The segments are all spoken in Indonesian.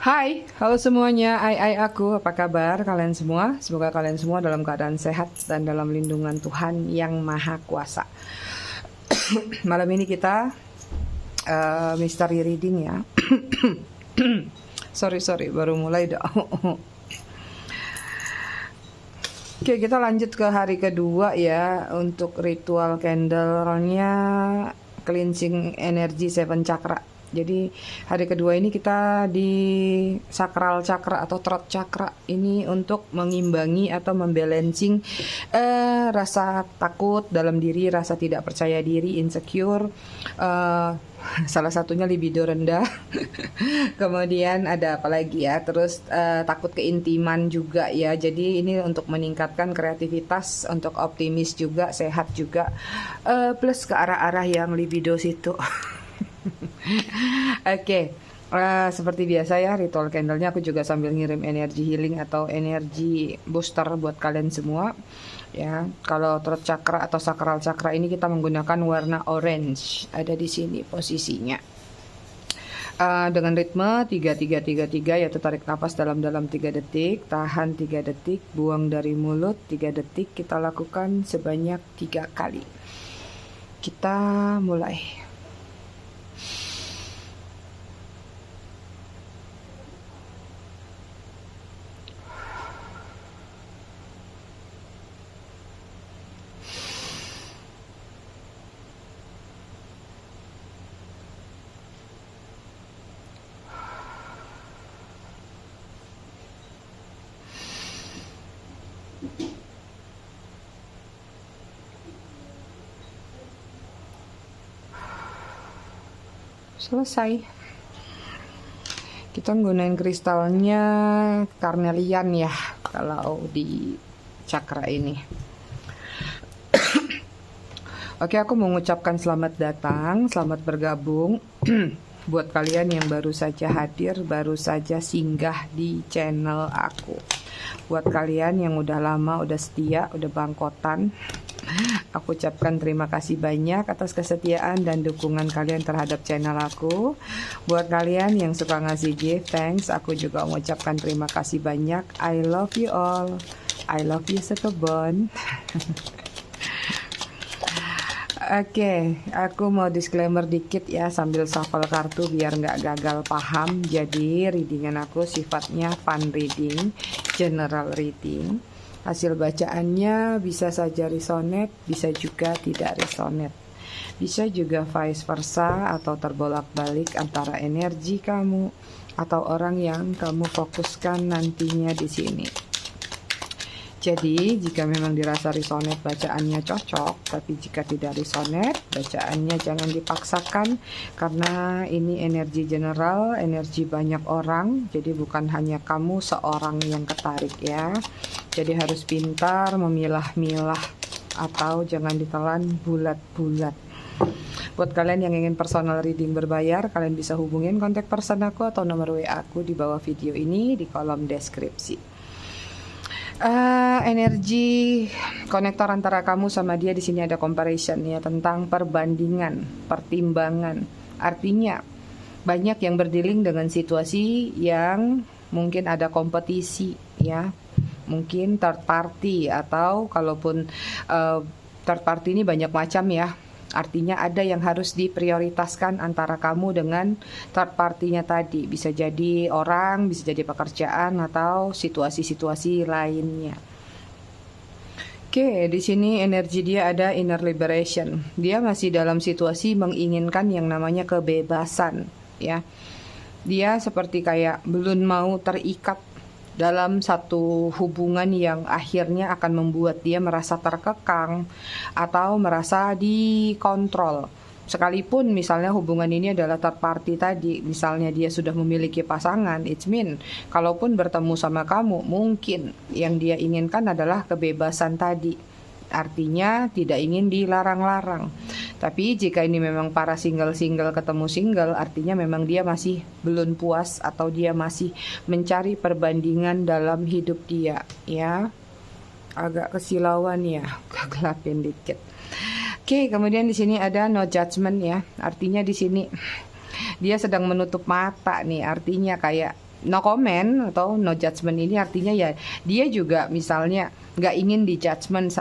Hai, halo semuanya. Aku, apa kabar kalian semua? Semoga kalian semua dalam keadaan sehat dan dalam lindungan Tuhan yang Maha Kuasa. Malam ini kita mystery reading ya. sorry, baru mulai dah. Oke, kita lanjut ke hari kedua ya. Untuk ritual candle-nya cleansing energi seven chakra. Jadi hari kedua ini kita di sakral chakra atau throat chakra ini untuk mengimbangi atau membalancing rasa takut dalam diri, rasa tidak percaya diri, insecure, salah satunya libido rendah. Kemudian ada apa lagi ya? Terus takut keintiman juga ya. Jadi ini untuk meningkatkan kreativitas, untuk optimis juga, sehat juga, plus ke arah-arah yang libido situ. Oke, seperti biasa ya, ritual candle-nya aku juga sambil ngirim energi healing atau energi booster buat kalian semua. Ya, kalau throat chakra atau sakral chakra ini kita menggunakan warna orange. Ada di sini posisinya. Dengan ritme 3-3-3-3, yaitu tarik nafas dalam-dalam 3 detik, tahan 3 detik, buang dari mulut 3 detik. Kita lakukan sebanyak 3 kali. Kita mulai. Selesai. Kita menggunakan kristalnya karnelian ya kalau di chakra ini. Oke, aku mengucapkan selamat datang, selamat bergabung buat kalian yang baru saja hadir, baru saja singgah di channel aku. Buat kalian yang udah lama, udah setia, udah bangkotan, aku ucapkan terima kasih banyak atas kesetiaan dan dukungan kalian terhadap channel aku. Buat kalian yang suka ngasih gift, thanks. Aku juga mengucapkan terima kasih banyak. I love you all. I love you sekebon. Oke, aku mau disclaimer dikit ya sambil shuffle kartu biar nggak gagal paham. Jadi readingan aku sifatnya fun reading, general reading. Hasil bacaannya bisa saja resonate, bisa juga tidak resonate. Bisa juga vice versa atau terbolak-balik antara energi kamu atau orang yang kamu fokuskan nantinya di sini. Jadi, jika memang dirasa resonate bacaannya cocok, tapi jika tidak resonate, bacaannya jangan dipaksakan karena ini energi general, energi banyak orang, jadi bukan hanya kamu seorang yang ketarik ya. Jadi harus pintar memilah-milah atau jangan ditelan bulat-bulat. Buat kalian yang ingin personal reading berbayar, kalian bisa hubungin kontak person aku atau nomor WA aku di bawah video ini di kolom deskripsi. Energi konektor antara kamu sama dia di sini ada comparison ya, tentang perbandingan, pertimbangan. Artinya banyak yang berdealing dengan situasi yang mungkin ada kompetisi ya, mungkin third party atau kalaupun third party ini banyak macam ya. Artinya ada yang harus diprioritaskan antara kamu dengan third party-nya tadi. Bisa jadi orang, bisa jadi pekerjaan atau situasi-situasi lainnya. Oke, di sini energi dia ada inner liberation. Dia masih dalam situasi menginginkan yang namanya kebebasan, ya. Dia seperti kayak belum mau terikat dalam satu hubungan yang akhirnya akan membuat dia merasa terkekang atau merasa dikontrol. Sekalipun misalnya hubungan ini adalah third party tadi, misalnya dia sudah memiliki pasangan, it mean kalaupun bertemu sama kamu, mungkin yang dia inginkan adalah kebebasan tadi. Artinya tidak ingin dilarang-larang. Tapi jika ini memang para single-single ketemu single, artinya memang dia masih belum puas atau dia masih mencari perbandingan dalam hidup dia, ya. Agak kesilauan ya, gelapin dikit. Oke, kemudian di sini ada no judgment ya. Artinya di sini dia sedang menutup mata nih, artinya kayak no comment atau no judgment ini artinya ya dia juga misalnya nggak ingin di judgment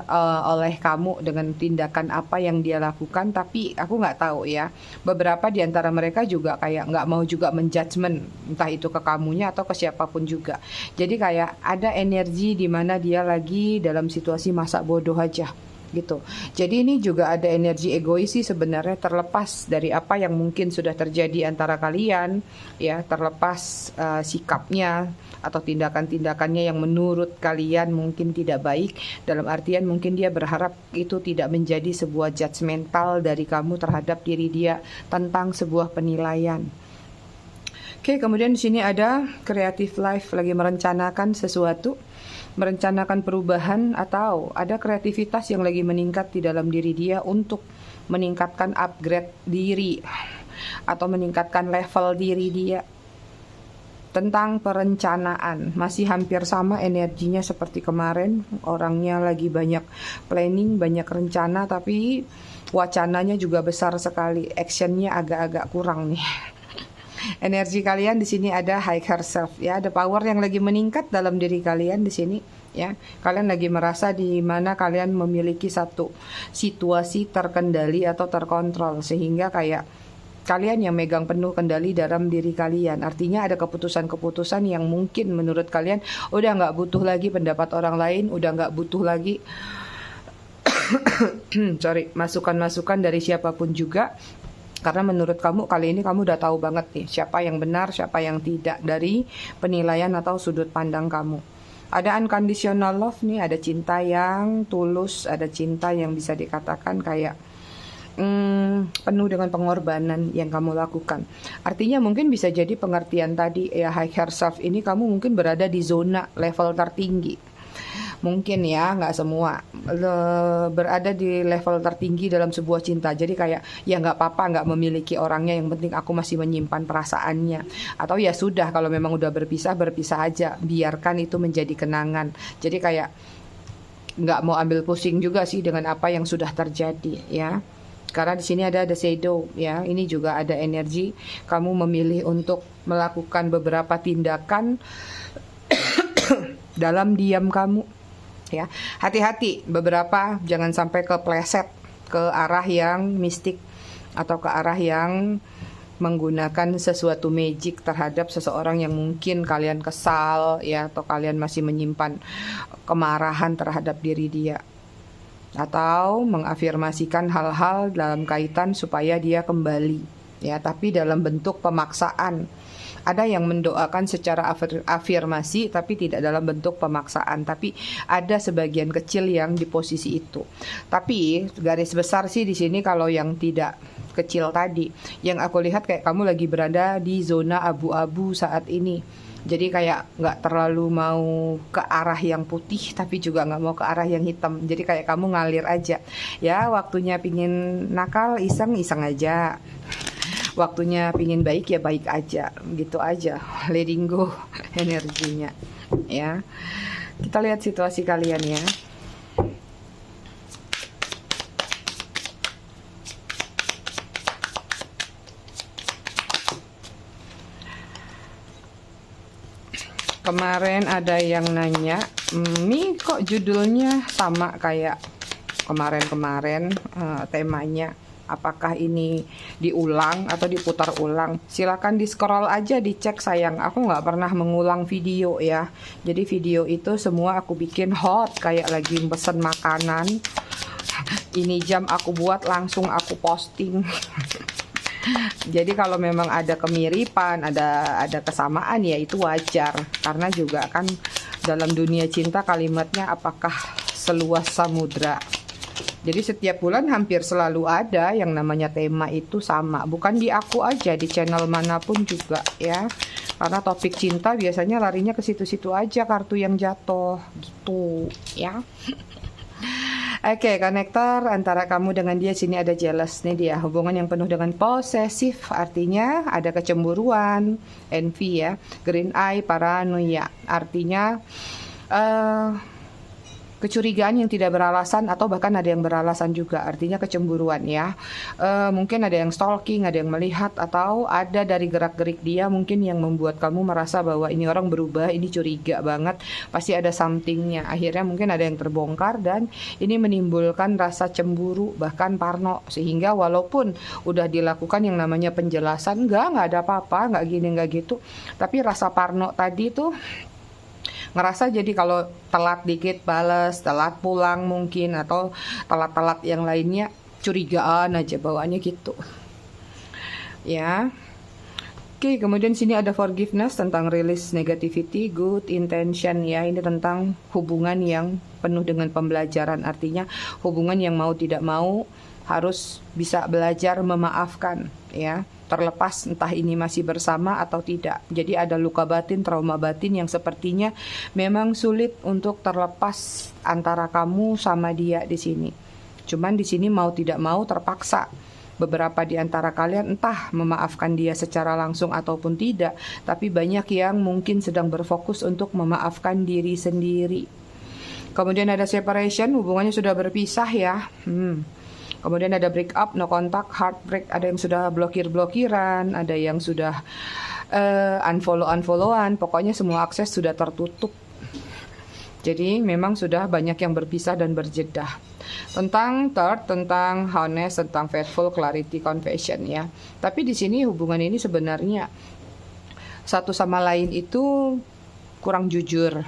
oleh kamu dengan tindakan apa yang dia lakukan, tapi aku nggak tahu ya, beberapa di antara mereka juga kayak nggak mau juga menjudgment entah itu ke kamunya atau ke siapapun juga. Jadi kayak ada energi di mana dia lagi dalam situasi masa bodoh aja gitu. Jadi ini juga ada energi egois sih sebenarnya, terlepas dari apa yang mungkin sudah terjadi antara kalian ya, terlepas sikapnya atau tindakan-tindakannya yang menurut kalian mungkin tidak baik, dalam artian mungkin dia berharap itu tidak menjadi sebuah judgmental dari kamu terhadap diri dia tentang sebuah penilaian. Oke, kemudian di sini ada creative life, lagi merencanakan sesuatu, merencanakan perubahan, atau ada kreativitas yang lagi meningkat di dalam diri dia untuk meningkatkan upgrade diri atau meningkatkan level diri dia. Tentang perencanaan, masih hampir sama energinya seperti kemarin, orangnya lagi banyak planning, banyak rencana, tapi wacananya juga besar sekali, actionnya agak-agak kurang nih. Energi kalian di sini ada higher self ya, ada power yang lagi meningkat dalam diri kalian di sini ya. Kalian lagi merasa di mana kalian memiliki satu situasi terkendali atau terkontrol, sehingga kayak kalian yang megang penuh kendali dalam diri kalian. Artinya ada keputusan-keputusan yang mungkin menurut kalian udah nggak butuh lagi pendapat orang lain, udah nggak butuh lagi masukan-masukan dari siapapun juga. Karena menurut kamu kali ini kamu udah tahu banget nih siapa yang benar, siapa yang tidak dari penilaian atau sudut pandang kamu. Ada unconditional love nih, ada cinta yang tulus, ada cinta yang bisa dikatakan kayak penuh dengan pengorbanan yang kamu lakukan. Artinya mungkin bisa jadi pengertian tadi ya, higher self ini kamu mungkin berada di zona level tertinggi. Mungkin ya, nggak semua berada di level tertinggi dalam sebuah cinta. Jadi kayak ya nggak apa-apa nggak memiliki orangnya, yang penting aku masih menyimpan perasaannya. Atau ya sudah, kalau memang udah berpisah, berpisah aja, biarkan itu menjadi kenangan. Jadi kayak nggak mau ambil pusing juga sih dengan apa yang sudah terjadi ya. Karena di sini ada the shadow ya, ini juga ada energi kamu memilih untuk melakukan beberapa tindakan dalam diam kamu ya. Hati-hati, beberapa jangan sampai kepleset ke arah yang mistik atau ke arah yang menggunakan sesuatu magic terhadap seseorang yang mungkin kalian kesal ya, atau kalian masih menyimpan kemarahan terhadap diri dia, atau mengafirmasikan hal-hal dalam kaitan supaya dia kembali ya, tapi dalam bentuk pemaksaan. Ada yang mendoakan secara afirmasi tapi tidak dalam bentuk pemaksaan, tapi ada sebagian kecil yang di posisi itu. Tapi garis besar sih di sini kalau yang tidak kecil tadi, yang aku lihat kayak kamu lagi berada di zona abu-abu saat ini. Jadi kayak nggak terlalu mau ke arah yang putih, tapi juga nggak mau ke arah yang hitam. Jadi kayak kamu ngalir aja. Ya waktunya pingin nakal, iseng-iseng aja. Waktunya pingin baik ya baik aja, gitu aja, letting go energinya ya. Kita lihat situasi kalian ya. Kemarin ada yang nanya, ini kok judulnya sama kayak kemarin-kemarin, temanya apakah ini diulang atau diputar ulang? Silakan di scroll aja, dicek sayang. Aku nggak pernah mengulang video ya. Jadi video itu semua aku bikin hot, kayak lagi pesen makanan. Ini jam aku buat, langsung aku posting. Jadi kalau memang ada kemiripan, ada kesamaan ya itu wajar. Karena juga kan dalam dunia cinta kalimatnya apakah seluas samudra. Jadi setiap bulan hampir selalu ada yang namanya tema itu sama. Bukan di aku aja, di channel manapun juga ya. Karena topik cinta biasanya larinya ke situ-situ aja, kartu yang jatuh gitu ya. Oke, konektor antara kamu dengan dia, sini ada jealous nih dia. Hubungan yang penuh dengan posesif, artinya ada kecemburuan, envy ya. Green eye, paranoia, artinya kecurigaan yang tidak beralasan atau bahkan ada yang beralasan juga, artinya kecemburuan ya. Mungkin ada yang stalking, ada yang melihat, atau ada dari gerak-gerik dia mungkin yang membuat kamu merasa bahwa ini orang berubah, ini curiga banget, pasti ada somethingnya. Akhirnya mungkin ada yang terbongkar dan ini menimbulkan rasa cemburu bahkan parno, sehingga walaupun udah dilakukan yang namanya penjelasan, nggak ada apa-apa, nggak gini nggak gitu, tapi rasa parno tadi tuh ngerasa jadi kalau telat dikit bales, telat pulang mungkin, atau telat-telat yang lainnya curigaan aja bawaannya gitu ya. Oke, kemudian sini ada forgiveness, tentang release negativity, good intention ya. Ini tentang hubungan yang penuh dengan pembelajaran, artinya hubungan yang mau tidak mau harus bisa belajar memaafkan ya, terlepas entah ini masih bersama atau tidak. Jadi ada luka batin, trauma batin yang sepertinya memang sulit untuk terlepas antara kamu sama dia di sini. Cuman di sini mau tidak mau terpaksa. Beberapa di antara kalian entah memaafkan dia secara langsung ataupun tidak, tapi banyak yang mungkin sedang berfokus untuk memaafkan diri sendiri. Kemudian ada separation, hubungannya sudah berpisah ya. Kemudian ada break up, no contact, heartbreak, ada yang sudah blokir-blokiran, ada yang sudah unfollow-unfollowan, pokoknya semua akses sudah tertutup. Jadi memang sudah banyak yang berpisah dan berjedah. Tentang third, tentang honest, tentang faithful, clarity, confession ya. Tapi di sini hubungan ini sebenarnya satu sama lain itu kurang jujur,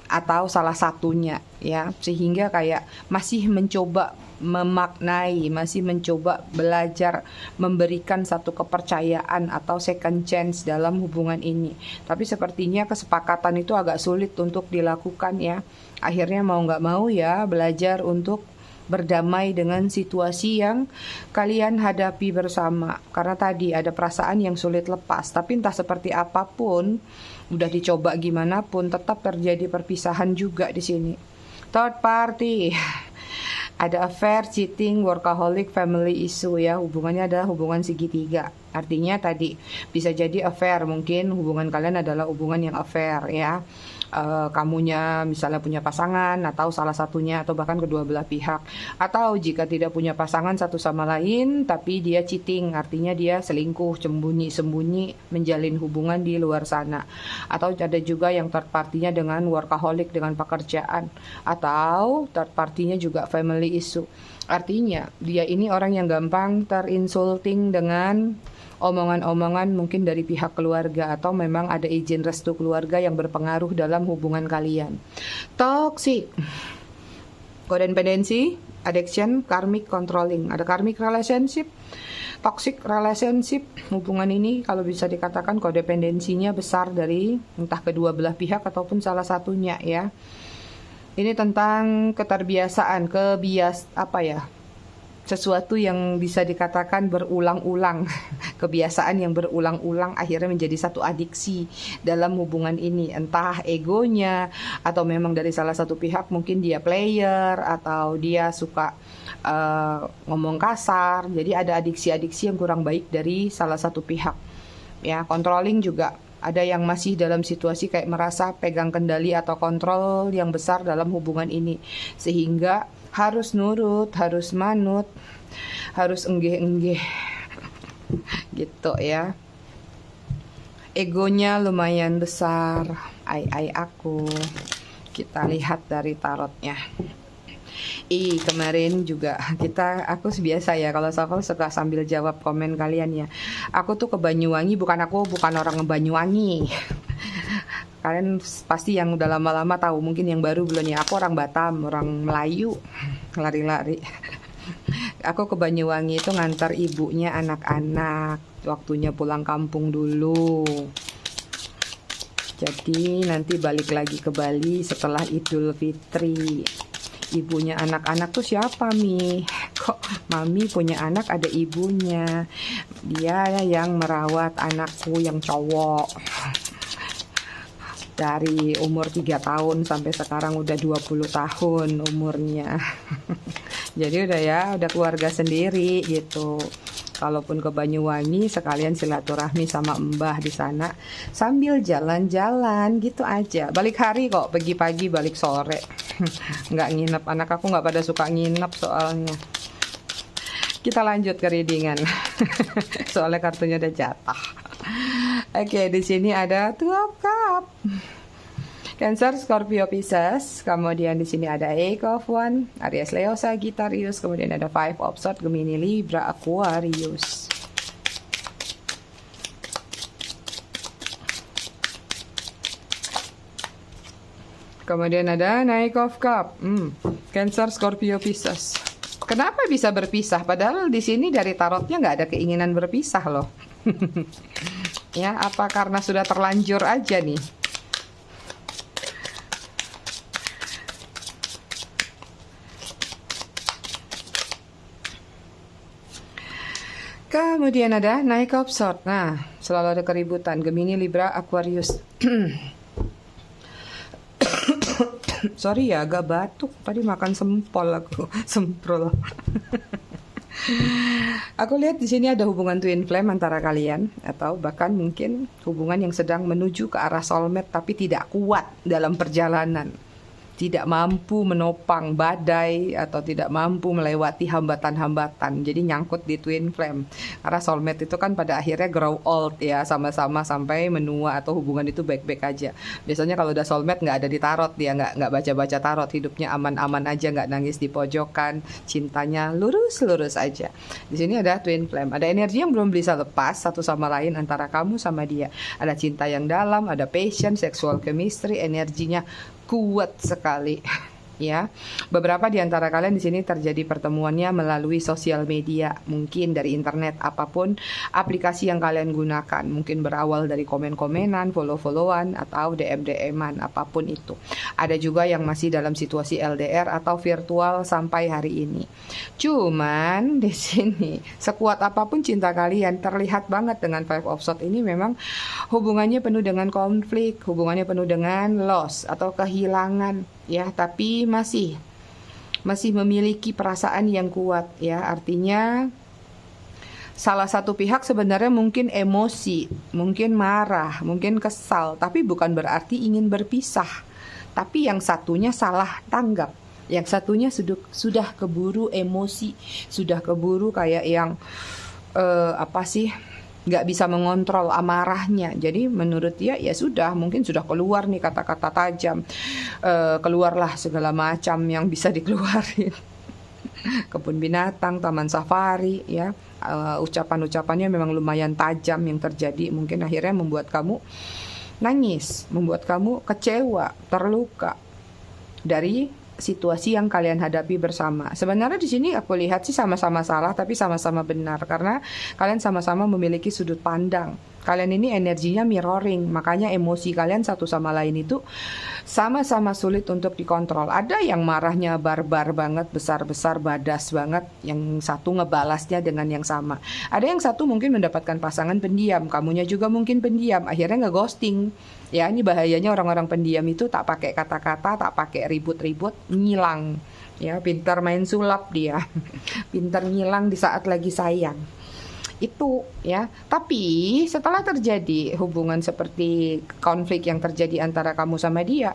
atau salah satunya ya, sehingga kayak masih mencoba memaknai, masih mencoba belajar memberikan satu kepercayaan atau second chance dalam hubungan ini. Tapi sepertinya kesepakatan itu agak sulit untuk dilakukan ya. Akhirnya mau nggak mau ya belajar untuk berdamai dengan situasi yang kalian hadapi bersama. Karena tadi ada perasaan yang sulit lepas, tapi entah seperti apapun, udah dicoba gimana pun tetap terjadi perpisahan juga di sini. Third party, ada affair, cheating, workaholic, family issue ya. Hubungannya adalah hubungan segitiga. Artinya tadi bisa jadi affair, mungkin hubungan kalian adalah hubungan yang affair ya. Kamunya misalnya punya pasangan, atau salah satunya, atau bahkan kedua belah pihak. Atau jika tidak punya pasangan satu sama lain, tapi dia cheating, artinya dia selingkuh, sembunyi-sembunyi menjalin hubungan di luar sana. Atau ada juga yang third partinya dengan workaholic, dengan pekerjaan. Atau third partinya juga family issue. Artinya dia ini orang yang gampang terinsulting dengan omongan-omongan mungkin dari pihak keluarga, atau memang ada izin restu keluarga yang berpengaruh dalam hubungan kalian. Toxic, codependency, addiction, karmic, controlling. Ada karmic relationship, toxic relationship. Hubungan ini kalau bisa dikatakan codependensinya besar dari entah kedua belah pihak ataupun salah satunya ya. Ini tentang keterbiasaan, sesuatu yang bisa dikatakan berulang-ulang. Kebiasaan yang berulang-ulang akhirnya menjadi satu adiksi dalam hubungan ini. Entah egonya, atau memang dari salah satu pihak mungkin dia player, atau dia suka ngomong kasar. Jadi ada adiksi-adiksi yang kurang baik dari salah satu pihak. Ya, controlling juga. Ada yang masih dalam situasi kayak merasa pegang kendali atau kontrol yang besar dalam hubungan ini. Sehingga harus nurut, harus manut, harus enggeh-enggeh gitu ya. Egonya lumayan besar, ai aku. Kita lihat dari tarotnya. Kemarin juga aku biasa ya, kalau Safal suka sambil jawab komen kalian ya. Aku tuh ke Banyuwangi, bukan orang Banyuwangi. Kalian pasti yang udah lama-lama tahu, mungkin yang baru belum ya. Aku orang Batam, orang Melayu, lari-lari. Aku ke Banyuwangi itu ngantar ibunya anak-anak, waktunya pulang kampung dulu. Jadi nanti balik lagi ke Bali setelah Idul Fitri. Ibunya anak-anak tuh siapa, Mi? Kok Mami punya anak ada ibunya? Dia yang merawat anakku yang cowok. Dari umur 3 tahun sampai sekarang udah 20 tahun umurnya. Jadi udah keluarga sendiri gitu. Kalaupun ke Banyuwangi sekalian silaturahmi sama mbah di sana sambil jalan-jalan gitu aja. Balik hari kok, pergi pagi balik sore. Nggak nginep, anak aku nggak pada suka nginep soalnya. Kita lanjut ke readingan. Soalnya kartunya udah jatah. Oke, di sini ada Two of Cups. Cancer, Scorpio, Pisces. Kemudian di sini ada Eight of Wands, Aries, Leo, Sagittarius. Kemudian ada Five of Swords, Gemini, Libra, Aquarius. Kemudian ada Knight of Cups. Cancer, Scorpio, Pisces. Kenapa bisa berpisah? Padahal di sini dari tarotnya nggak ada keinginan berpisah loh. Ya, apa karena sudah terlanjur aja nih? Kemudian ada Knight of Swords. Nah, selalu ada keributan. Gemini, Libra, Aquarius. Sorry ya, agak batuk. Tadi makan sempol aku, semprol. Aku lihat di sini ada hubungan twin flame antara kalian, atau bahkan mungkin hubungan yang sedang menuju ke arah soulmate tapi tidak kuat dalam perjalanan. Tidak mampu menopang badai atau tidak mampu melewati hambatan-hambatan. Jadi nyangkut di twin flame. Karena soulmate itu kan pada akhirnya grow old ya, sama-sama sampai menua atau hubungan itu baik-baik aja. Biasanya kalau udah soulmate nggak ada di tarot, dia nggak baca-baca tarot, hidupnya aman-aman aja, nggak nangis di pojokan, cintanya lurus-lurus aja. Di sini ada twin flame, ada energi yang belum bisa lepas satu sama lain antara kamu sama dia. Ada cinta yang dalam, ada passion, sexual chemistry, energinya kuat sekali. Ya, beberapa di antara kalian di sini terjadi pertemuannya melalui sosial media, mungkin dari internet, apapun aplikasi yang kalian gunakan, mungkin berawal dari komen-komenan, follow-followan, atau DM-DM-an, apapun itu. Ada juga yang masih dalam situasi LDR atau virtual sampai hari ini. Cuman di sini sekuat apapun cinta kalian, terlihat banget dengan Five of Swords ini memang hubungannya penuh dengan konflik, hubungannya penuh dengan loss atau kehilangan. Ya, tapi masih memiliki perasaan yang kuat ya. Artinya salah satu pihak sebenarnya mungkin emosi, mungkin marah, mungkin kesal, tapi bukan berarti ingin berpisah. Tapi yang satunya salah tanggap, yang satunya sudah keburu emosi, sudah keburu kayak yang nggak bisa mengontrol amarahnya. Jadi menurut dia ya sudah, mungkin sudah keluar nih kata-kata tajam, keluarlah segala macam yang bisa dikeluarin. Kebun binatang, taman safari ya, ucapan-ucapannya memang lumayan tajam yang terjadi, mungkin akhirnya membuat kamu nangis, membuat kamu kecewa, terluka dari situasi yang kalian hadapi bersama. Sebenarnya di sini aku lihat sih sama-sama salah tapi sama-sama benar, karena kalian sama-sama memiliki sudut pandang. Kalian ini energinya mirroring, makanya emosi kalian satu sama lain itu sama-sama sulit untuk dikontrol. Ada yang marahnya barbar banget, besar-besar, badas banget, yang satu ngebalasnya dengan yang sama. Ada yang satu mungkin mendapatkan pasangan pendiam, kamunya juga mungkin pendiam, akhirnya ngeghosting. Ya, ini bahayanya orang-orang pendiam itu, tak pakai kata-kata, tak pakai ribut-ribut, ngilang. Ya, pintar main sulap dia. Pintar ngilang di saat lagi sayang. Itu ya. Tapi setelah terjadi hubungan seperti konflik yang terjadi antara kamu sama dia,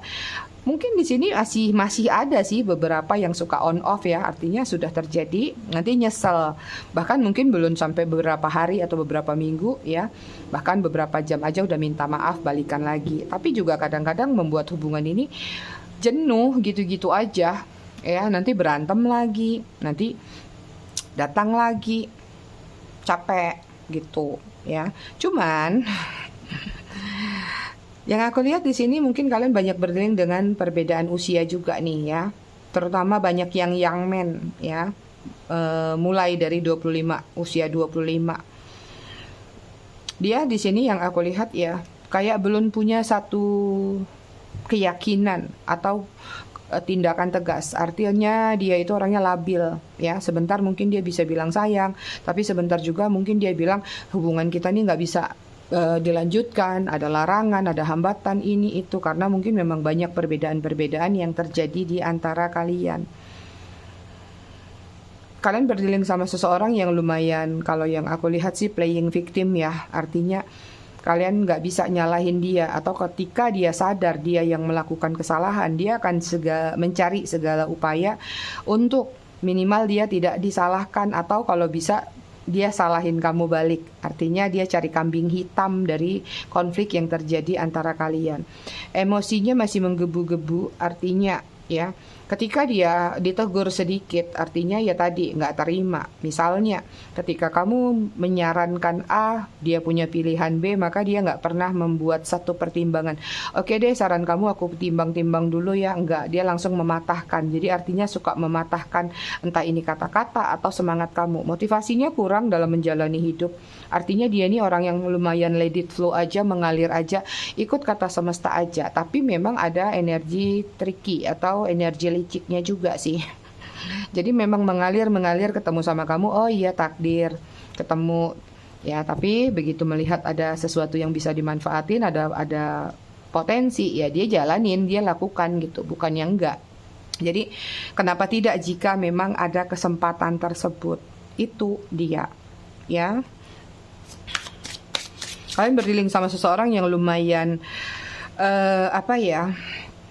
mungkin di sini masih ada sih beberapa yang suka on off ya, artinya sudah terjadi, nanti nyesel. Bahkan mungkin belum sampai beberapa hari atau beberapa minggu ya, bahkan beberapa jam aja udah minta maaf, balikan lagi. Tapi juga kadang-kadang membuat hubungan ini jenuh gitu-gitu aja ya, nanti berantem lagi, nanti datang lagi, capek gitu ya. Cuman yang aku lihat di sini mungkin kalian banyak berdealing dengan perbedaan usia juga nih ya. Terutama banyak yang young men ya. Mulai dari 25, usia 25. Dia di sini yang aku lihat ya, kayak belum punya satu keyakinan atau tindakan tegas. Artinya dia itu orangnya labil ya. Sebentar mungkin dia bisa bilang sayang, tapi sebentar juga mungkin dia bilang hubungan kita ini nggak bisa dilanjutkan, ada larangan, ada hambatan ini itu, karena mungkin memang banyak perbedaan-perbedaan yang terjadi di antara kalian. kalian berdealing sama seseorang yang lumayan, kalau yang aku lihat sih playing victim ya. Artinya kalian nggak bisa nyalahin dia, atau ketika dia sadar dia yang melakukan kesalahan, dia akan mencari segala upaya untuk minimal dia tidak disalahkan, atau kalau bisa dia salahin kamu balik. Artinya dia cari kambing hitam dari konflik yang terjadi antara kalian. Emosinya masih menggebu-gebu, artinya ya ketika dia ditegur sedikit, artinya ya tadi nggak terima. Misalnya ketika kamu menyarankan A, dia punya pilihan B, maka dia nggak pernah membuat satu pertimbangan. Oke deh, saran kamu aku timbang-timbang dulu ya. Enggak, dia langsung mematahkan. Jadi artinya suka mematahkan, entah ini kata-kata atau semangat kamu. Motivasinya kurang dalam menjalani hidup. Artinya dia ini orang yang lumayan let it flow aja, mengalir aja, ikut kata semesta aja. Tapi memang ada energi tricky atau energi liciknya juga sih. Jadi memang mengalir ketemu sama kamu, oh iya takdir, ketemu ya, tapi begitu melihat ada sesuatu yang bisa dimanfaatin, ada potensi, ya dia jalanin, dia lakukan gitu, bukan yang enggak. Jadi kenapa tidak jika memang ada kesempatan tersebut, itu dia ya. Kalian berdealing sama seseorang yang lumayan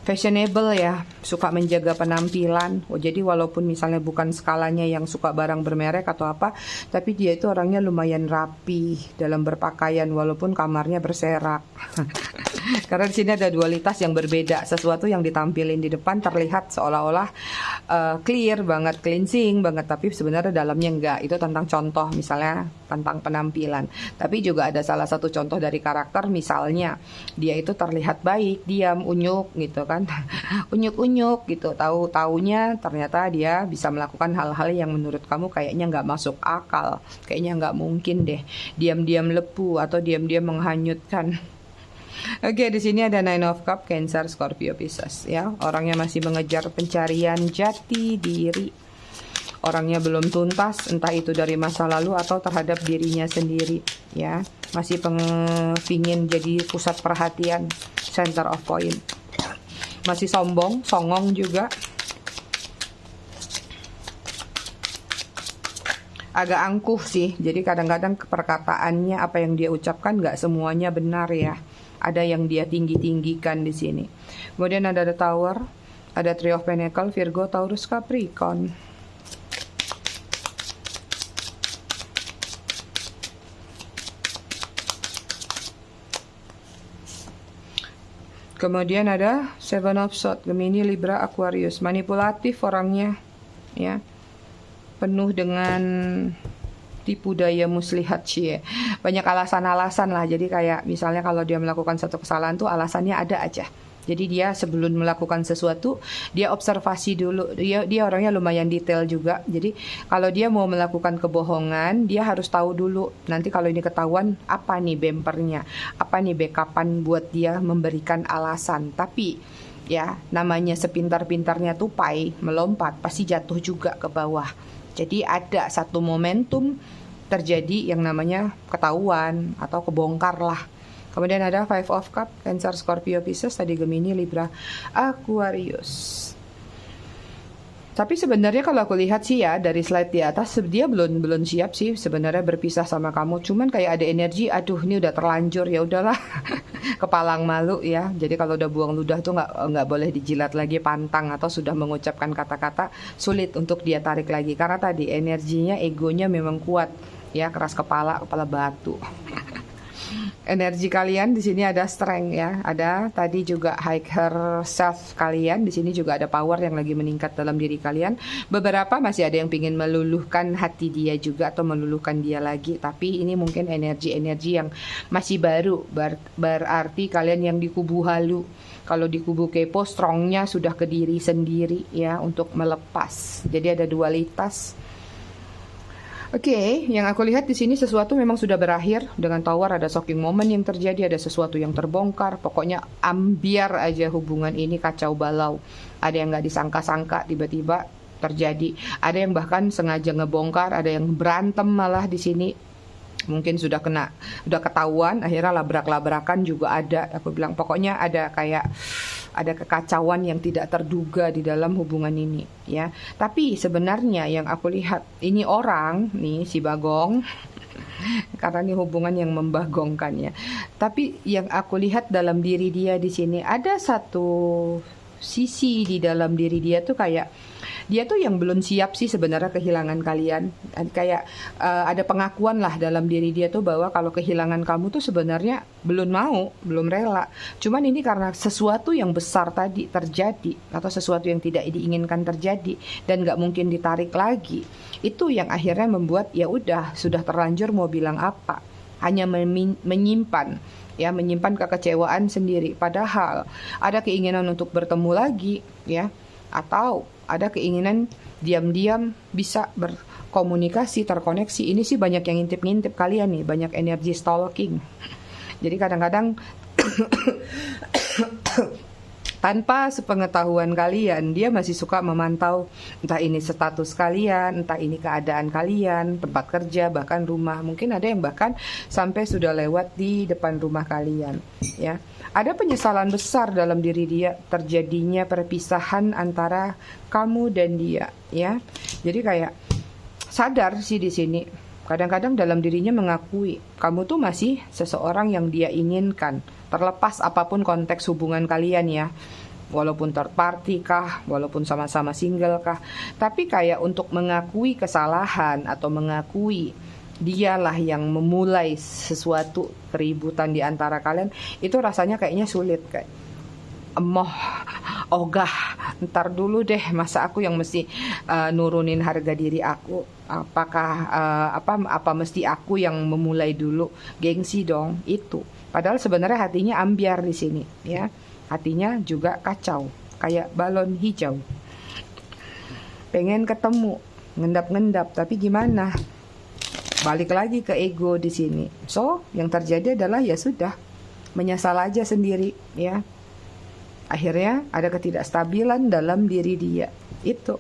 fashionable ya, suka menjaga penampilan. Jadi walaupun misalnya bukan skalanya yang suka barang bermerek atau apa, tapi dia itu orangnya lumayan rapi dalam berpakaian walaupun kamarnya berserak. Karena di sini ada dualitas yang berbeda. Sesuatu yang ditampilin di depan terlihat seolah-olah clear banget, cleansing banget, tapi sebenarnya dalamnya enggak. Itu tentang contoh, misalnya tentang penampilan. Tapi juga ada salah satu contoh dari karakter, misalnya dia itu terlihat baik, diam, unyuk gitu kan. Unyuk-unyuk gitu. Tahu-taunya ternyata dia bisa melakukan hal-hal yang menurut kamu kayaknya nggak masuk akal. Kayaknya nggak mungkin deh. Diam-diam lepu atau diam-diam menghanyutkan. Oke, di sini ada Nine of Cups, Cancer, Scorpio, Pisces ya. Orangnya masih mengejar pencarian jati diri. Orangnya belum tuntas, entah itu dari masa lalu atau terhadap dirinya sendiri ya. Masih pengin jadi pusat perhatian, center of point. Masih sombong, songong juga. Agak angkuh sih. Jadi kadang-kadang perkataannya, apa yang dia ucapkan nggak semuanya benar ya. Ada yang dia tinggi-tinggikan di sini. Kemudian ada The Tower, ada Three of Pentacles, Virgo, Taurus, Capricorn. Kemudian ada Seven of Swords, Gemini, Libra, Aquarius. Manipulatif orangnya ya. Penuh dengan tipu daya muslihat sih. Banyak alasan-alasan lah. Jadi kayak misalnya kalau dia melakukan satu kesalahan tuh alasannya ada aja. Jadi dia sebelum melakukan sesuatu, dia observasi dulu. Dia orangnya lumayan detail juga. Jadi kalau dia mau melakukan kebohongan, dia harus tahu dulu. Nanti kalau ini ketahuan, apa nih bempernya? Apa nih backupan buat dia memberikan alasan. Tapi ya namanya sepintar-pintarnya tupai melompat, pasti jatuh juga ke bawah. Jadi ada satu momentum terjadi yang namanya ketahuan atau kebongkar lah. Kemudian ada Five of Cups, Cancer, Scorpio, Pisces, tadi Gemini, Libra, Aquarius. Tapi sebenarnya kalau aku lihat sih ya dari slide di atas, dia belum siap sih sebenarnya berpisah sama kamu. Cuman kayak ada energi, aduh ini udah terlanjur, ya udahlah. Kepalang malu ya. Jadi kalau udah buang ludah tuh nggak boleh dijilat lagi, pantang, atau sudah mengucapkan kata-kata sulit untuk dia tarik lagi. Karena tadi energinya, egonya memang kuat ya, keras kepala batu. Energi kalian di sini ada strength ya, ada tadi juga higher self kalian. Di sini juga ada power yang lagi meningkat dalam diri kalian. Beberapa masih ada yang ingin meluluhkan hati dia juga atau meluluhkan dia lagi. Tapi ini mungkin energi-energi yang masih baru. Berarti kalian yang di kubu halu. Kalau di kubu kepo, strongnya sudah ke diri sendiri ya untuk melepas. Jadi ada dualitas. Oke, yang aku lihat di sini sesuatu memang sudah berakhir. Dengan Tower ada shocking moment yang terjadi, ada sesuatu yang terbongkar. Pokoknya ambiar aja hubungan ini kacau balau. Ada yang nggak disangka-sangka tiba-tiba terjadi. Ada yang bahkan sengaja ngebongkar, ada yang berantem malah di sini. Mungkin sudah ketahuan, akhirnya labrak-labrakan juga ada. Aku bilang pokoknya ada kayak ada kekacauan yang tidak terduga di dalam hubungan ini, ya. Tapi sebenarnya yang aku lihat, ini orang nih si Bagong, karena ini hubungan yang membagongkan ya. Tapi yang aku lihat dalam diri dia di sini ada satu sisi di dalam diri dia tuh kayak dia tuh yang belum siap sih sebenarnya kehilangan kalian. Kayak ada pengakuan lah dalam diri dia tuh bahwa kalau kehilangan kamu tuh sebenarnya belum mau, belum rela. Cuman ini karena sesuatu yang besar tadi terjadi atau sesuatu yang tidak diinginkan terjadi dan nggak mungkin ditarik lagi. Itu yang akhirnya membuat ya udah sudah terlanjur mau bilang apa, hanya menyimpan ya, menyimpan kekecewaan sendiri. Padahal ada keinginan untuk bertemu lagi ya, atau ada keinginan diam-diam bisa berkomunikasi, terkoneksi. Ini sih banyak yang ngintip-ngintip kalian nih, banyak energi stalking. Jadi kadang-kadang tanpa sepengetahuan kalian, dia masih suka memantau entah ini status kalian, entah ini keadaan kalian, tempat kerja, bahkan rumah. Mungkin ada yang bahkan sampai sudah lewat di depan rumah kalian, ya. Ada penyesalan besar dalam diri dia terjadinya perpisahan antara kamu dan dia, ya. Jadi kayak sadar sih di sini. Kadang-kadang dalam dirinya mengakui kamu tuh masih seseorang yang dia inginkan, terlepas apapun konteks hubungan kalian ya. Walaupun third party kah, walaupun sama-sama single kah, tapi kayak untuk mengakui kesalahan atau mengakui dialah yang memulai sesuatu keributan di antara kalian, itu rasanya kayaknya sulit, kayak emoh, ogah, ntar dulu deh, masa aku yang mesti nurunin harga diri aku, apakah apa mesti aku yang memulai dulu, gengsi dong itu. Padahal sebenarnya hatinya ambiar di sini ya, hatinya juga kacau kayak balon hijau, pengen ketemu, ngendap-ngendap, tapi gimana, balik lagi ke ego di sini. So yang terjadi adalah ya sudah, menyesal aja sendiri ya. Akhirnya ada ketidakstabilan dalam diri dia. Itu.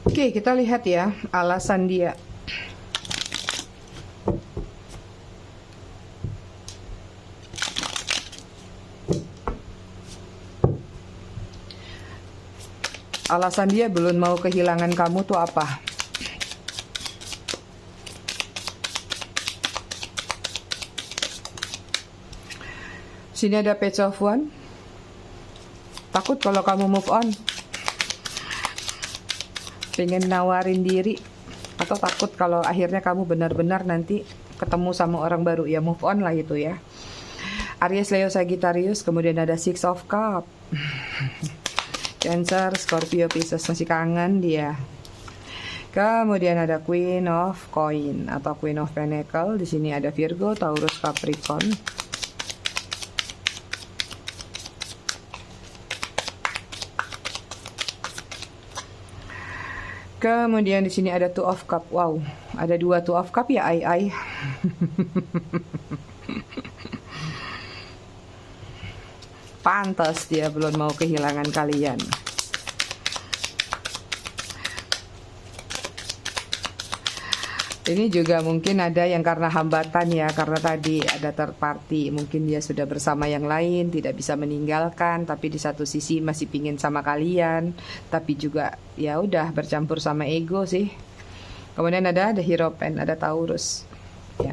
Oke, kita lihat ya alasan dia. Alasan dia belum mau kehilangan kamu tuh apa? Sini ada Page of Wands. Takut kalau kamu move on. Pengen nawarin diri. Atau takut kalau akhirnya kamu benar-benar nanti ketemu sama orang baru. Ya move on lah itu ya. Aries, Leo, Sagittarius. Kemudian ada Six of Cups. Cancer, Scorpio, Pisces. Masih kangen dia. Kemudian ada Queen of Coin atau Queen of Pentacle. Di sini ada Virgo, Taurus, Capricorn. Kemudian di sini ada Two of Cup. Wow, ada dua Two of Cup ya, ai. Pantas dia belum mau kehilangan kalian. Ini juga mungkin ada yang karena hambatan ya, karena tadi ada third party, mungkin dia sudah bersama yang lain, tidak bisa meninggalkan, tapi di satu sisi masih pingin sama kalian, tapi juga ya udah bercampur sama ego sih. Kemudian ada Hierophant, ada Taurus. Ya.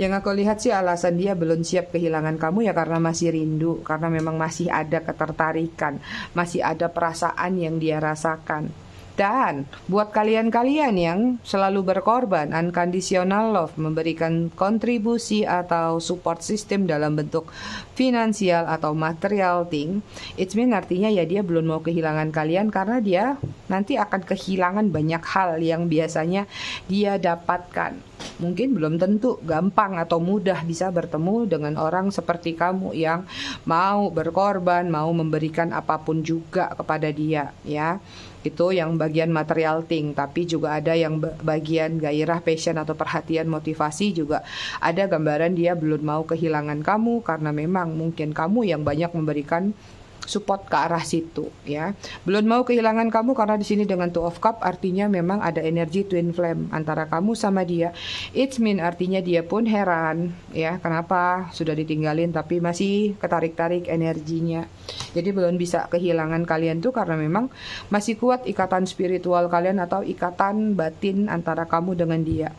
Yang aku lihat sih alasan dia belum siap kehilangan kamu ya karena masih rindu, karena memang masih ada ketertarikan, masih ada perasaan yang dia rasakan. Dan buat kalian-kalian yang selalu berkorban, unconditional love, memberikan kontribusi atau support system dalam bentuk finansial atau material thing, it mean artinya ya dia belum mau kehilangan kalian karena dia nanti akan kehilangan banyak hal yang biasanya dia dapatkan. Mungkin belum tentu gampang atau mudah bisa bertemu dengan orang seperti kamu yang mau berkorban, mau memberikan apapun juga kepada dia ya. Itu yang bagian material thing, tapi juga ada yang bagian gairah, passion atau perhatian, motivasi juga ada gambaran dia belum mau kehilangan kamu karena memang mungkin kamu yang banyak memberikan support ke arah situ ya. Belum mau kehilangan kamu karena di sini dengan Two of Cup artinya memang ada energi twin flame antara kamu sama dia. It's mean artinya dia pun heran ya, kenapa sudah ditinggalin tapi masih ketarik-tarik energinya. Jadi belum bisa kehilangan kalian tuh karena memang masih kuat ikatan spiritual kalian atau ikatan batin antara kamu dengan dia.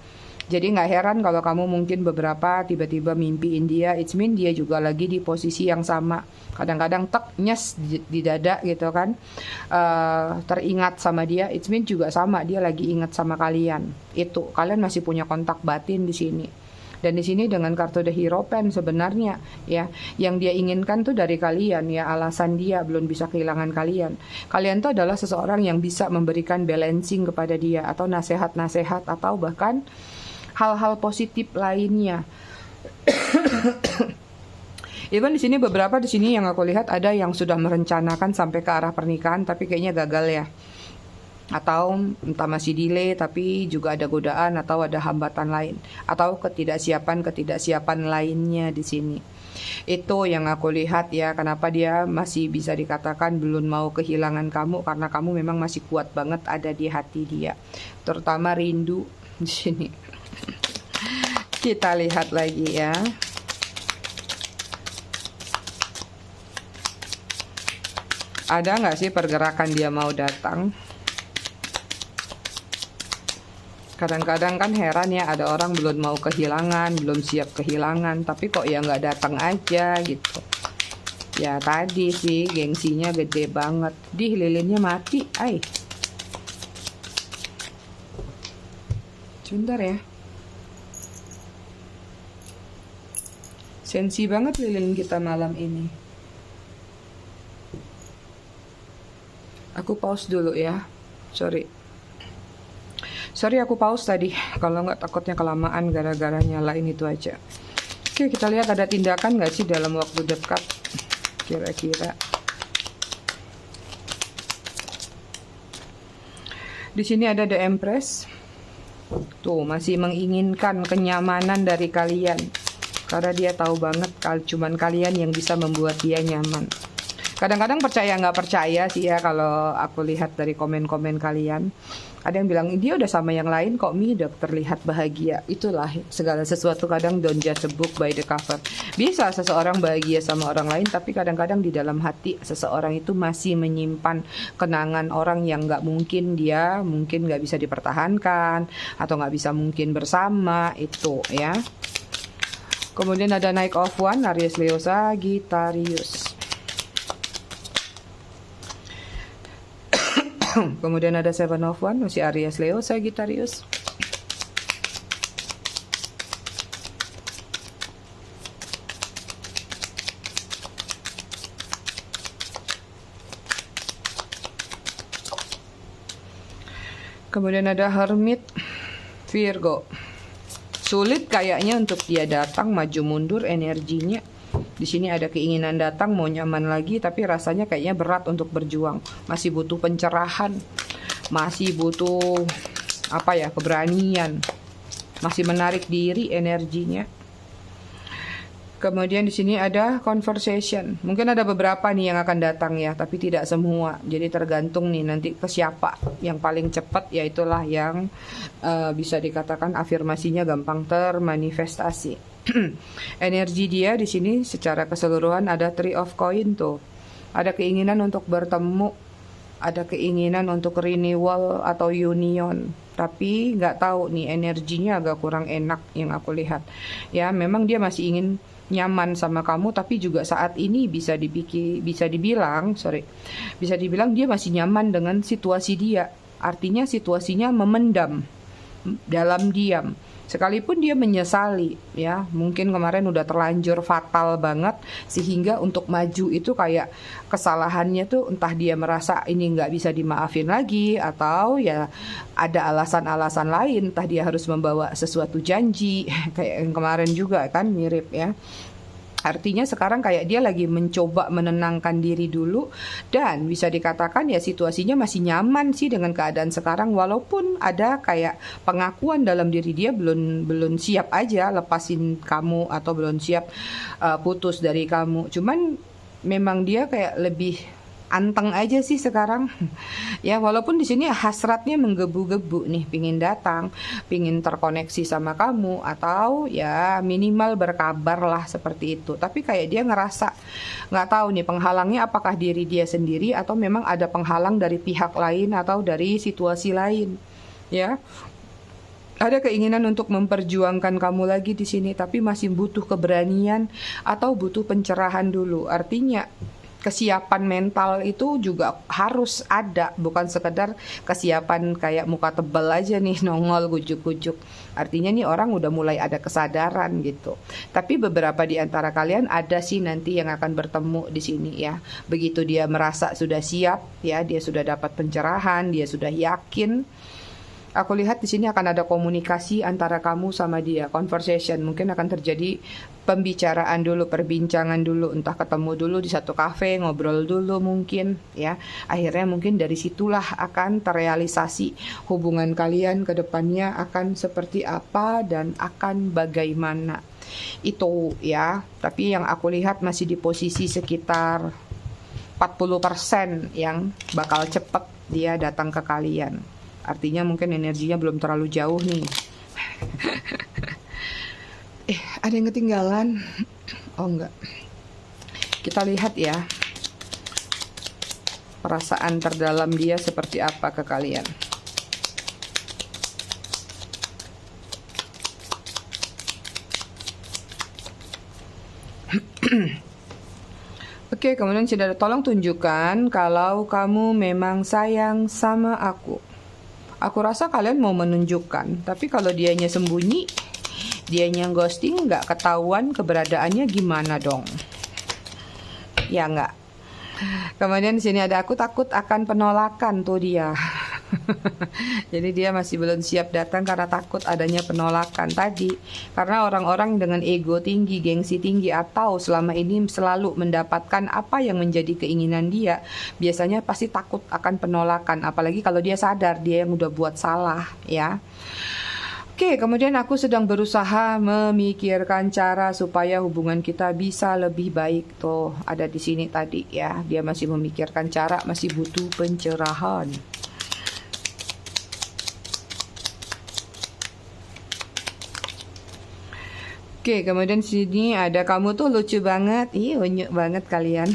Jadi nggak heran kalau kamu mungkin beberapa tiba-tiba mimpiin dia, it's mean dia juga lagi di posisi yang sama. Kadang-kadang tek nyes di dada gitu kan, teringat sama dia, it's mean juga sama, dia lagi ingat sama kalian. Itu kalian masih punya kontak batin di sini. Dan di sini dengan kartu The Hierophant sebenarnya ya, yang dia inginkan tuh dari kalian ya, alasan dia belum bisa kehilangan kalian. Kalian tuh adalah seseorang yang bisa memberikan balancing kepada dia atau nasihat-nasihat atau bahkan hal-hal positif lainnya. Even di sini beberapa di sini yang aku lihat ada yang sudah merencanakan sampai ke arah pernikahan tapi kayaknya gagal ya. Atau entah masih delay tapi juga ada godaan atau ada hambatan lain atau ketidaksiapan lainnya di sini. Itu yang aku lihat ya, kenapa dia masih bisa dikatakan belum mau kehilangan kamu karena kamu memang masih kuat banget ada di hati dia. Terutama rindu di sini. Kita lihat lagi ya. Ada nggak sih pergerakan dia mau datang? Kadang-kadang kan heran ya, ada orang belum mau kehilangan, belum siap kehilangan, tapi kok ya nggak datang aja gitu. Ya tadi sih gengsinya gede banget. Di lilinnya mati, ay. Sebentar ya. Sensi banget lilin kita malam ini. Aku pause dulu ya. Sorry aku pause tadi. Kalau nggak takutnya kelamaan gara-gara nyalain itu aja. Oke, kita lihat ada tindakan nggak sih dalam waktu dekat kira-kira. Di sini ada The Empress. Tuh, masih menginginkan kenyamanan dari kalian. Karena dia tahu banget cuman kalian yang bisa membuat dia nyaman. Kadang-kadang percaya nggak percaya sih ya kalau aku lihat dari komen-komen kalian. Ada yang bilang dia udah sama yang lain kok Mi udah terlihat bahagia. Itulah segala sesuatu, kadang don't judge a book by the cover. Bisa seseorang bahagia sama orang lain tapi kadang-kadang di dalam hati seseorang itu masih menyimpan kenangan orang yang mungkin nggak bisa dipertahankan atau nggak bisa mungkin bersama itu ya. Kemudian ada Knight of Wands, Aries, Leo, Sagittarius. Kemudian ada Seven of Wands, masih Aries, Leo, Sagittarius. Kemudian ada Hermit, Virgo. Sulit kayaknya untuk dia datang, maju mundur energinya. Di sini ada keinginan datang, mau nyaman lagi, tapi rasanya kayaknya berat untuk berjuang. Masih butuh pencerahan, masih butuh keberanian, masih menarik diri energinya. Kemudian di sini ada conversation. Mungkin ada beberapa nih yang akan datang ya, tapi tidak semua. Jadi tergantung nih nanti ke siapa yang paling cepat, yaitulah yang bisa dikatakan afirmasinya gampang termanifestasi. Energi dia di sini secara keseluruhan ada Three of Coin tuh. Ada keinginan untuk bertemu, ada keinginan untuk renewal atau union. Tapi nggak tahu nih energinya agak kurang enak yang aku lihat. Ya memang dia masih ingin nyaman sama kamu, tapi juga saat ini bisa dibilang dia masih nyaman dengan situasi dia. Artinya situasinya memendam dalam diam. Sekalipun dia menyesali ya, mungkin kemarin udah terlanjur fatal banget sehingga untuk maju itu kayak kesalahannya tuh entah dia merasa ini nggak bisa dimaafin lagi atau ya ada alasan-alasan lain, entah dia harus membawa sesuatu janji kayak yang kemarin juga kan mirip ya. Artinya sekarang kayak dia lagi mencoba menenangkan diri dulu dan bisa dikatakan ya situasinya masih nyaman sih dengan keadaan sekarang, walaupun ada kayak pengakuan dalam diri dia belum siap aja lepasin kamu atau belum siap putus dari kamu. Cuman memang dia kayak lebih anteng aja sih sekarang. Ya walaupun di sini hasratnya menggebu-gebu nih, pingin datang, pingin terkoneksi sama kamu, atau ya minimal berkabar lah seperti itu. Tapi kayak dia ngerasa nggak tahu nih penghalangnya apakah diri dia sendiri atau memang ada penghalang dari pihak lain atau dari situasi lain. Ya, ada keinginan untuk memperjuangkan kamu lagi di sini, tapi masih butuh keberanian atau butuh pencerahan dulu. Artinya kesiapan mental itu juga harus ada, bukan sekedar kesiapan kayak muka tebal aja nih nongol gujuk-gujuk. Artinya nih orang udah mulai ada kesadaran gitu. Tapi beberapa di antara kalian ada sih nanti yang akan bertemu di sini ya. Begitu dia merasa sudah siap ya, dia sudah dapat pencerahan, dia sudah yakin. Aku lihat di sini akan ada komunikasi antara kamu sama dia, conversation. Mungkin akan terjadi pembicaraan dulu, perbincangan dulu, entah ketemu dulu di satu kafe, ngobrol dulu mungkin ya. Akhirnya mungkin dari situlah akan terrealisasi hubungan kalian ke depannya akan seperti apa dan akan bagaimana. Itu ya. Tapi yang aku lihat masih di posisi sekitar 40% yang bakal cepet dia datang ke kalian. Artinya mungkin energinya belum terlalu jauh nih. Ada yang ketinggalan? Oh enggak. Kita lihat ya. Perasaan terdalam dia seperti apa ke kalian. Oke, kemudian saudara tolong tunjukkan kalau kamu memang sayang sama aku. Aku rasa kalian mau menunjukkan, tapi kalau dianya sembunyi, dianya ghosting, nggak ketahuan keberadaannya gimana dong? Ya nggak. Kemudian di sini ada aku takut akan penolakan tuh dia. Jadi dia masih belum siap datang karena takut adanya penolakan tadi. Karena orang-orang dengan ego tinggi, gengsi tinggi, atau selama ini selalu mendapatkan apa yang menjadi keinginan dia, biasanya pasti takut akan penolakan. Apalagi kalau dia sadar dia yang udah buat salah ya. Oke, kemudian aku sedang berusaha memikirkan cara supaya hubungan kita bisa lebih baik. Tuh ada di sini tadi ya. Dia masih memikirkan cara, masih butuh pencerahan. Oke, kemudian sini ada kamu tuh lucu banget. Ih, unyuk banget kalian.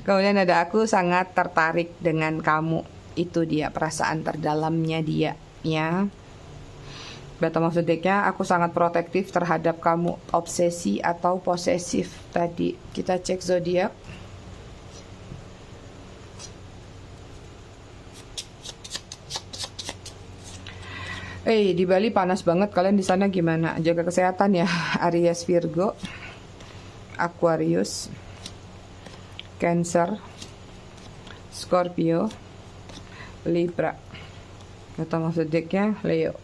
Kemudian ada aku sangat tertarik dengan kamu. Itu dia perasaan terdalamnya dia, ya. Bottom of the deck-nya, aku sangat protektif terhadap kamu. Obsesi atau posesif tadi. Kita cek zodiak. Di Bali panas banget. Kalian di sana gimana? Jaga kesehatan ya. Aries, Virgo, Aquarius, Cancer, Scorpio, Libra. Bottom of the deck-nya Leo.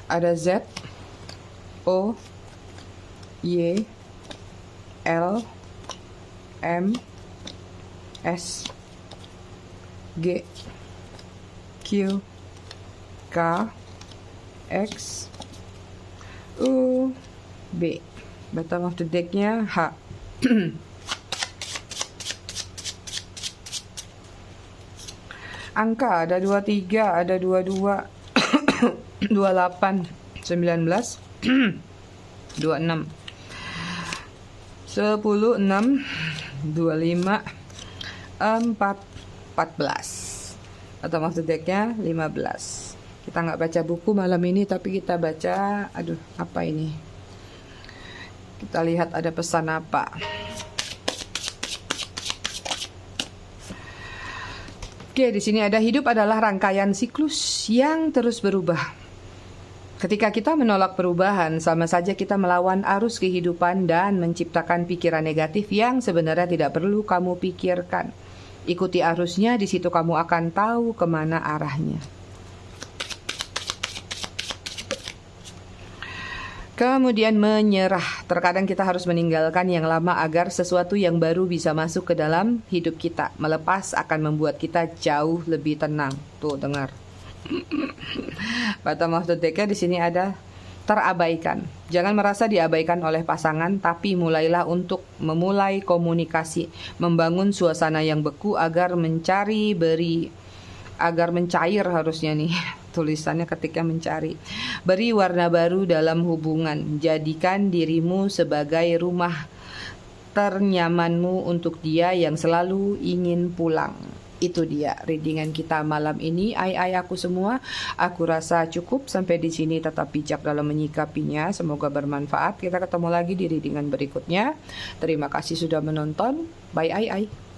Ada Z, O, Y, L, M, S, G, Q, K, X, U, B. Bottom of the deck-nya H. Angka ada 23, ada 22, 28, 19, 26, 10, 6, 25, 4, 14. Atau maksud decknya 15. Kita nggak baca buku malam ini, tapi kita baca, apa ini? Kita lihat ada pesan apa. Oke, di sini ada hidup adalah rangkaian siklus yang terus berubah. Ketika kita menolak perubahan, sama saja kita melawan arus kehidupan dan menciptakan pikiran negatif yang sebenarnya tidak perlu kamu pikirkan. Ikuti arusnya, di situ kamu akan tahu kemana arahnya. Kemudian menyerah. Terkadang kita harus meninggalkan yang lama agar sesuatu yang baru bisa masuk ke dalam hidup kita. Melepas akan membuat kita jauh lebih tenang. Tuh, dengar. Bottom of the deck di sini ada terabaikan. Jangan merasa diabaikan oleh pasangan, tapi mulailah untuk memulai komunikasi, membangun suasana yang beku agar mencair harusnya nih tulisannya ketika mencari. Beri warna baru dalam hubungan. Jadikan dirimu sebagai rumah ternyamanmu untuk dia yang selalu ingin pulang. Itu dia readingan kita malam ini. Ai aku semua, aku rasa cukup sampai di sini. Tetap bijak dalam menyikapinya. Semoga bermanfaat. Kita ketemu lagi di readingan berikutnya. Terima kasih sudah menonton. Bye ai.